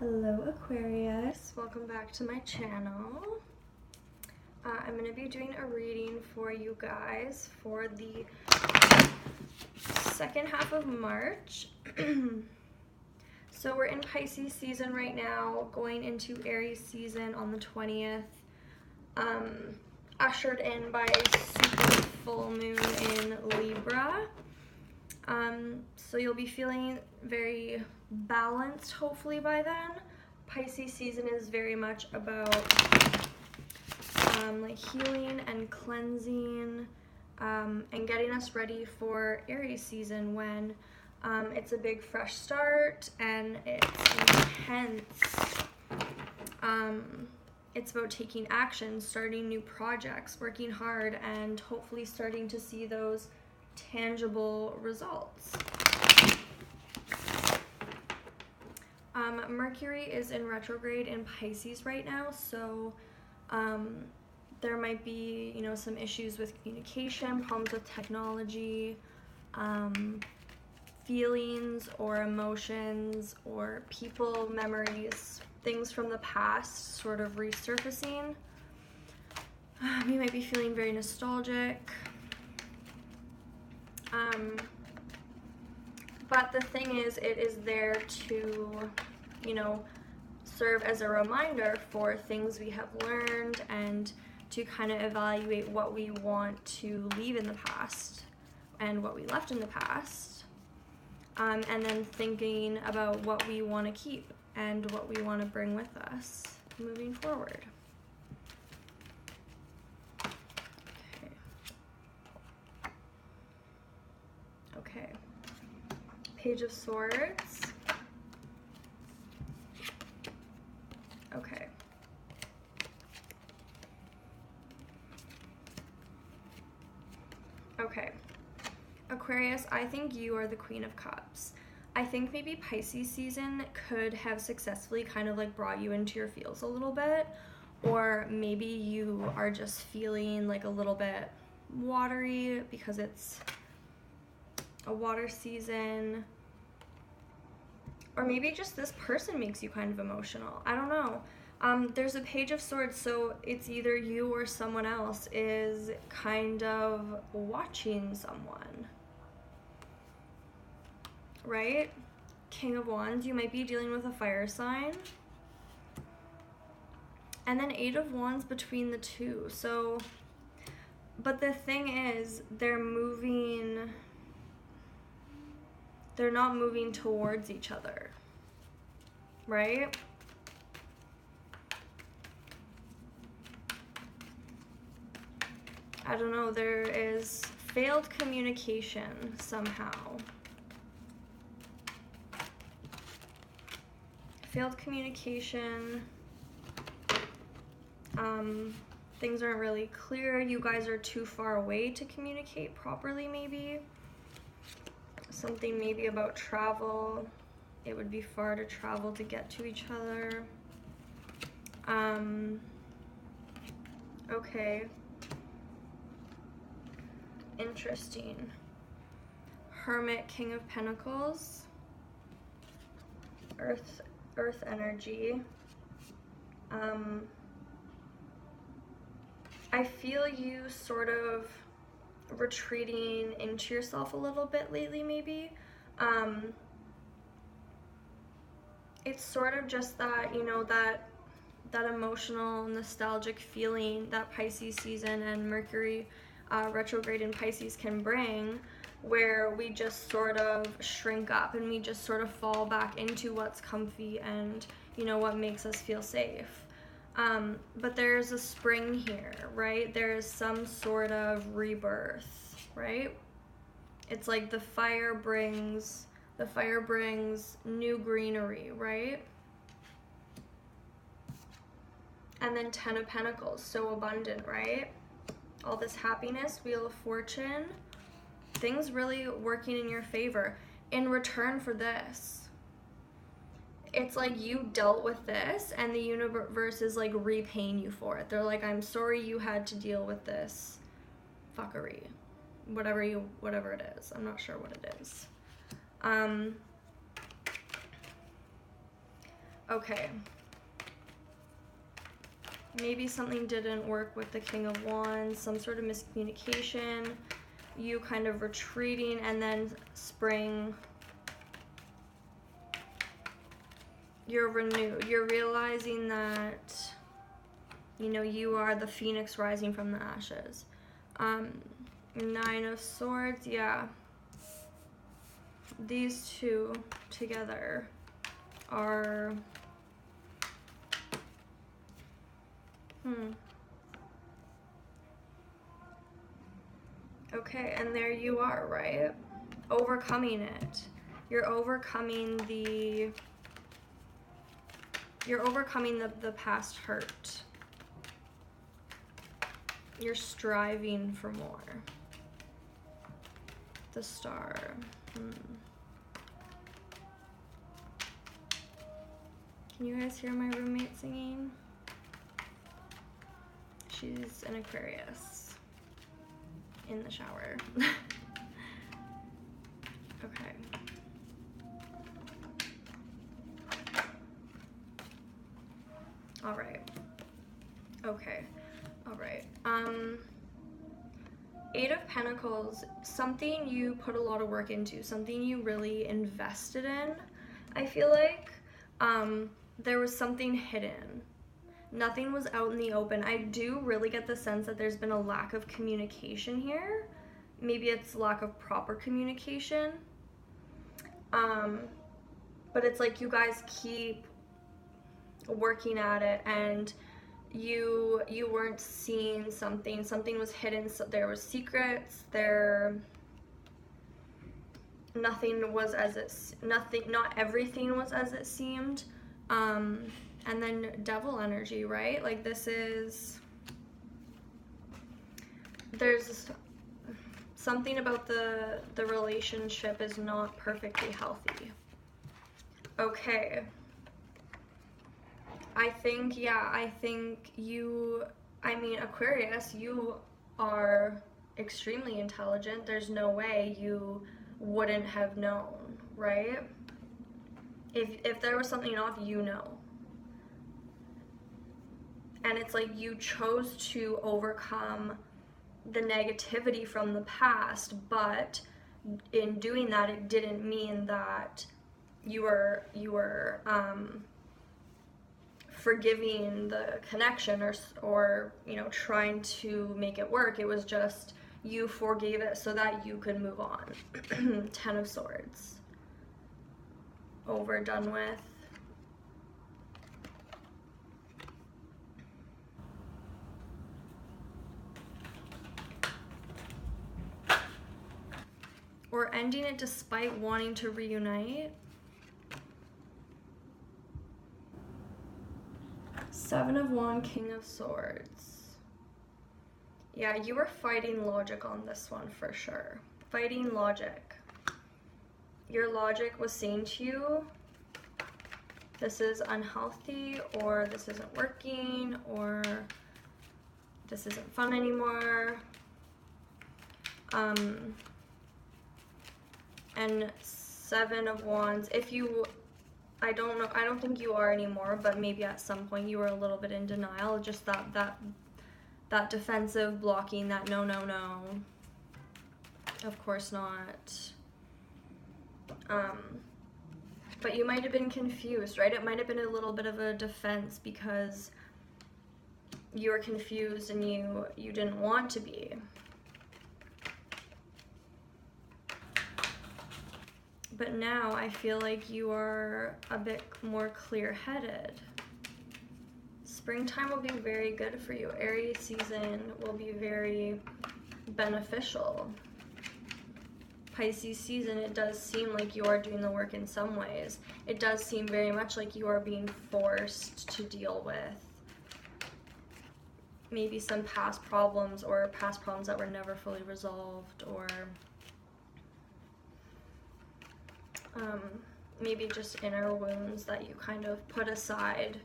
Hello Aquarius, welcome back to my channel. I'm going to be doing a reading for you guys for the second half of March. So we're in Pisces season right now, going into Aries season on the 20th, ushered in by a super full moon in Libra. So you'll be feeling very balanced hopefully by then. Pisces season is very much about like healing and cleansing and getting us ready for Aries season when it's a big fresh start and it's intense. It's about taking action, starting new projects, working hard, and hopefully starting to see those tangible results. Mercury is in retrograde in Pisces right now, so there might be, some issues with communication, problems with technology, feelings or emotions or people, memories, things from the past sort of resurfacing. We might be feeling very nostalgic. But the thing is, it is there to, serve as a reminder for things we have learned and to kind of evaluate what we want to leave in the past and what we left in the past. And then thinking about what we want to keep and what we want to bring with us moving forward. Okay. Page of Swords. Okay. Okay. Aquarius, I think you are the Queen of Cups. I think maybe Pisces season could have successfully kind of like brought you into your feels a little bit, or maybe you are just feeling like a little bit watery because it's a water season, or maybe just this person makes you kind of emotional. I don't know. There's a Page of Swords, so it's either you or someone else is kind of watching someone, right? King of Wands, you might be dealing with a fire sign. And then 8 of Wands between the two. So, but the thing is, they're not moving towards each other, right? I don't know, there is failed communication somehow. Failed communication. Things aren't really clear. You guys are too far away to communicate properly, maybe. Something maybe about travel. It would be far to travel to get to each other. Okay. Interesting. Hermit, King of Pentacles. Earth energy. I feel you sort of retreating into yourself a little bit lately, maybe. It's sort of just that, that emotional, nostalgic feeling that Pisces season and Mercury retrograde in Pisces can bring, where we just sort of shrink up and we just sort of fall back into what's comfy and, what makes us feel safe. But there's a spring here, right? There's some sort of rebirth, right? It's like the fire brings new greenery, right? And then 10 of Pentacles, so abundant, right? All this happiness, Wheel of Fortune, things really working in your favor. In return for this, it's like you dealt with this and the universe is like repaying you for it. They're like, I'm sorry you had to deal with this fuckery. Whatever it is. I'm not sure what it is. Okay. Maybe something didn't work with the King of Wands, some sort of miscommunication, you kind of retreating, and then spring, you're renewed. You're realizing that, you know, you are the phoenix rising from the ashes. Nine of Swords, yeah. These two together are, okay, and there you are, right? Overcoming it. You're overcoming the past hurt. You're striving for more. The Star. Can you guys hear my roommate singing? She's an Aquarius in the shower. Okay. All right. Okay. All right. Eight of Pentacles, something you put a lot of work into, something you really invested in, I feel like. There was something hidden. Nothing was out in the open. I do really get the sense that there's been a lack of communication here. Maybe it's lack of proper communication. But it's like you guys keep working at it, and you weren't seeing something. Something was hidden. So there was secrets. Nothing was as it. Not everything was as it seemed. And then devil energy, right? Like this is. There's something about the relationship is not perfectly healthy. Okay. I think Aquarius, you are extremely intelligent. There's no way you wouldn't have known, right? If there was something off, you know. And it's like you chose to overcome the negativity from the past, but in doing that, it didn't mean that you were forgiving the connection or you know, trying to make it work. It was just you forgave it so that you could move on. 10 of Swords. Over, done with. Or ending it despite wanting to reunite. 7 of Wands, King of Swords. Yeah, you were fighting logic on this one for sure. Fighting logic. Your logic was saying to you, this is unhealthy, or this isn't working, or this isn't fun anymore. And 7 of Wands, I don't think you are anymore, but maybe at some point you were a little bit in denial, just that defensive blocking, that no, of course not. But you might have been confused, right? It might have been a little bit of a defense because you were confused and you didn't want to be. But now I feel like you are a bit more clear-headed. Springtime will be very good for you. Aries season will be very beneficial. Pisces season, it does seem like you are doing the work in some ways. It does seem very much like you are being forced to deal with maybe some past problems, or past problems that were never fully resolved, or maybe just inner wounds that you kind of put aside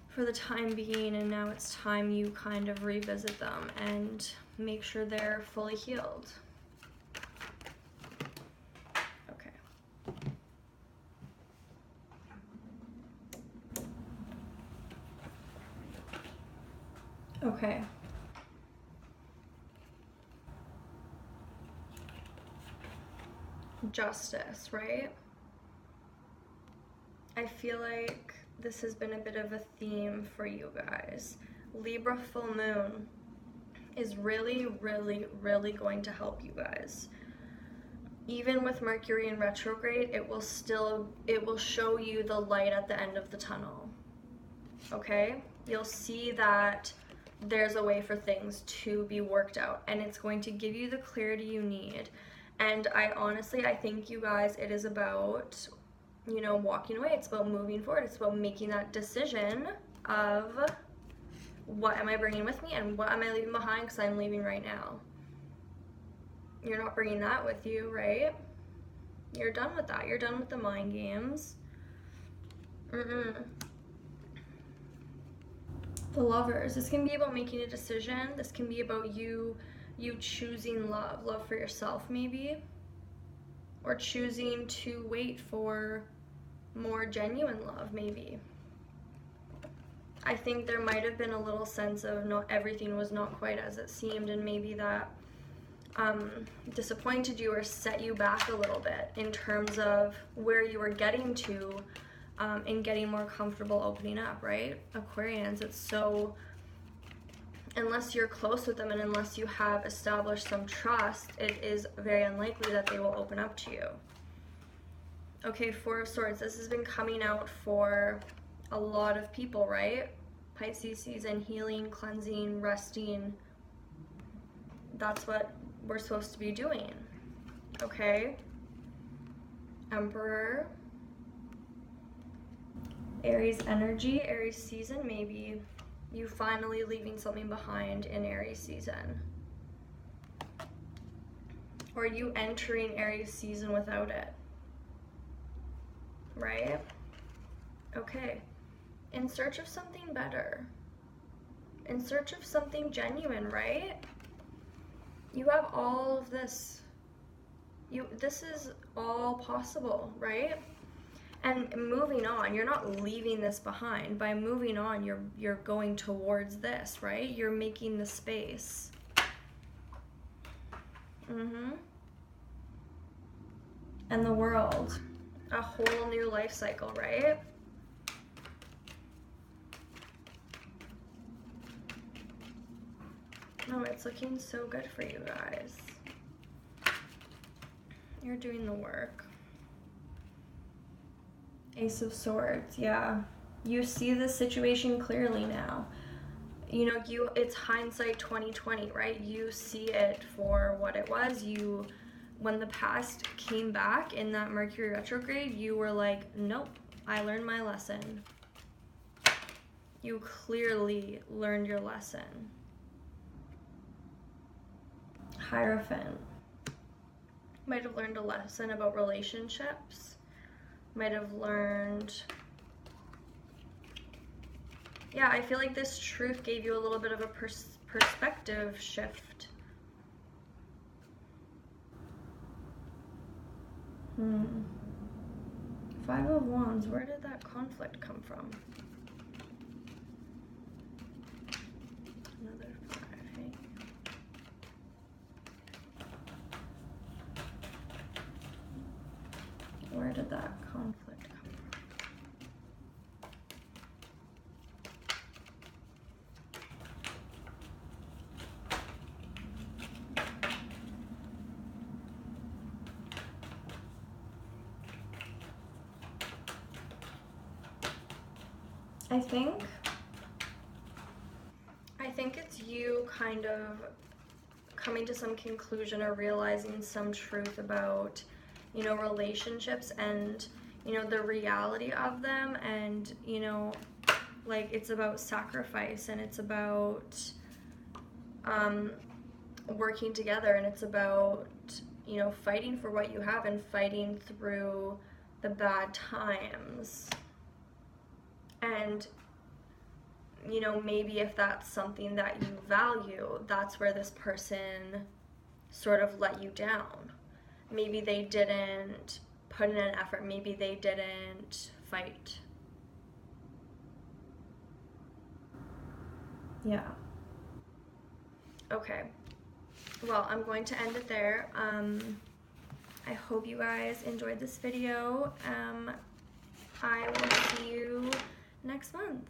for the time being, and now it's time you kind of revisit them and make sure they're fully healed. Okay. Okay. Justice, right? I feel like this has been a bit of a theme for you guys. Libra full moon is really, really, really going to help you guys. Even with Mercury in retrograde, it will show you the light at the end of the tunnel. Okay? You'll see that there's a way for things to be worked out, and it's going to give you the clarity you need. And I think you guys, it is about, you know, walking away. It's about moving forward. It's about making that decision of what am I bringing with me and what am I leaving behind, because I'm leaving right now. You're not bringing that with you, right? You're done with that. You're done with the mind games. The Lovers. This can be about making a decision. This can be about you choosing love for yourself maybe, or choosing to wait for more genuine love maybe. I think there might have been a little sense of not everything was not quite as it seemed, and maybe that disappointed you or set you back a little bit in terms of where you were getting to, and getting more comfortable opening up, right? Aquarians, it's so, unless you're close with them and unless you have established some trust, it is very unlikely that they will open up to you. Okay, Four of Swords, this has been coming out for a lot of people, right? Pisces season, healing, cleansing, resting. That's what we're supposed to be doing, okay? Emperor. Aries energy, Aries season, maybe you finally leaving something behind in Aries season. Or you entering Aries season without it, right? Okay. In search of something better. In search of something genuine, right? You have all of this. This is all possible, right? And moving on, you're not leaving this behind. By moving on, you're going towards this, right? You're making the space. And the World. A whole new life cycle, right? No, it's looking so good for you guys. You're doing the work. Ace of Swords, yeah. You see the situation clearly now. You know, it's hindsight 2020, right? You see it for what it was. When the past came back in that Mercury retrograde, you were like, nope, I learned my lesson. You clearly learned your lesson. Hierophant. Might have learned a lesson about relationships. Might have learned, yeah, I feel like this truth gave you a little bit of a perspective shift. Five of Wands, where did that conflict come from? Another five, hey? Where did that conflict come from? I think it's you kind of coming to some conclusion or realizing some truth about, you know, relationships and, you know, the reality of them, and, you know, like, it's about sacrifice, and it's about working together, and it's about, you know, fighting for what you have and fighting through the bad times. And, you know, maybe if that's something that you value, that's where this person sort of let you down. Maybe they didn't put in an effort. Maybe they didn't fight. Yeah. Okay. Well, I'm going to end it there. I hope you guys enjoyed this video. I will see you next month.